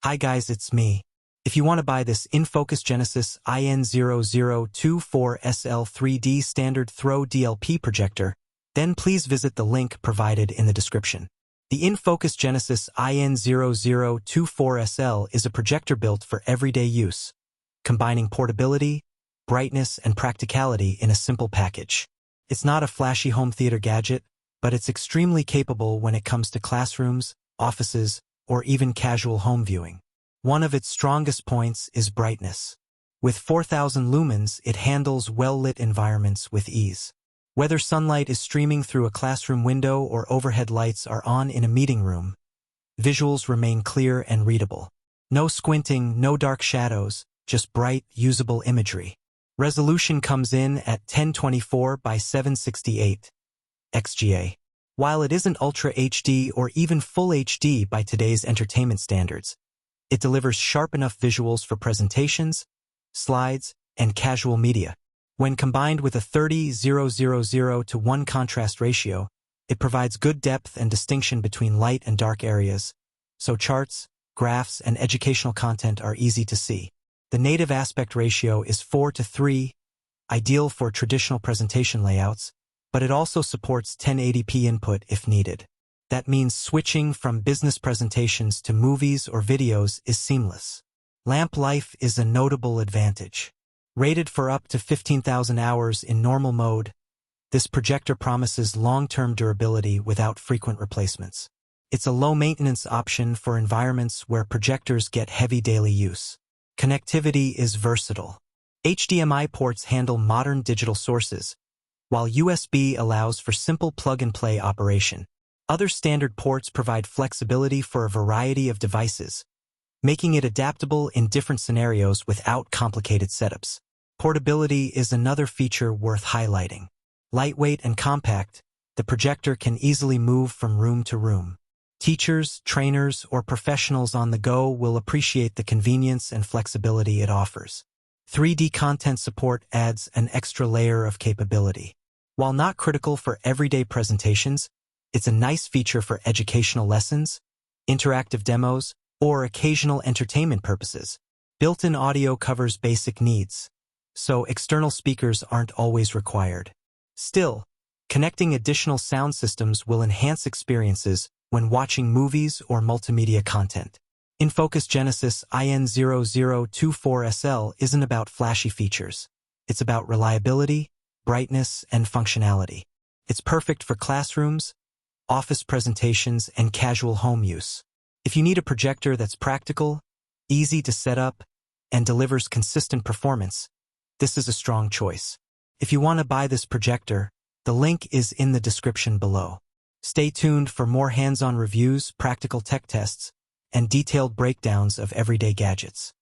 Hi guys, it's me. If you want to buy this InFocus Genesis IN0024SL 3D standard throw DLP projector, then please visit the link provided in the description. The InFocus Genesis IN0024SL is a projector built for everyday use, combining portability, brightness, and practicality in a simple package. It's not a flashy home theater gadget, but it's extremely capable when it comes to classrooms, offices, or even casual home viewing. One of its strongest points is brightness. With 4,000 lumens, it handles well-lit environments with ease. Whether sunlight is streaming through a classroom window or overhead lights are on in a meeting room, visuals remain clear and readable. No squinting, no dark shadows, just bright, usable imagery. Resolution comes in at 1024 by 768 XGA. While it isn't Ultra HD or even Full HD by today's entertainment standards, it delivers sharp enough visuals for presentations, slides, and casual media. When combined with a 30:0:0:0:1 contrast ratio, it provides good depth and distinction between light and dark areas, so charts, graphs, and educational content are easy to see. The native aspect ratio is 4:3, ideal for traditional presentation layouts, but it also supports 1080p input if needed. That means switching from business presentations to movies or videos is seamless. Lamp life is a notable advantage. Rated for up to 15,000 hours in normal mode, this projector promises long-term durability without frequent replacements. It's a low-maintenance option for environments where projectors get heavy daily use. Connectivity is versatile. HDMI ports handle modern digital sources, while USB allows for simple plug-and-play operation. Other standard ports provide flexibility for a variety of devices, making it adaptable in different scenarios without complicated setups. Portability is another feature worth highlighting. Lightweight and compact, the projector can easily move from room to room. Teachers, trainers, or professionals on the go will appreciate the convenience and flexibility it offers. 3D content support adds an extra layer of capability. While not critical for everyday presentations, it's a nice feature for educational lessons, interactive demos, or occasional entertainment purposes. Built-in audio covers basic needs, so external speakers aren't always required. Still, connecting additional sound systems will enhance experiences when watching movies or multimedia content. InFocus Genesis IN0024SL isn't about flashy features. It's about reliability, brightness, and functionality. It's perfect for classrooms, office presentations, and casual home use. If you need a projector that's practical, easy to set up, and delivers consistent performance, this is a strong choice. If you want to buy this projector, the link is in the description below. Stay tuned for more hands-on reviews, practical tech tests, and detailed breakdowns of everyday gadgets.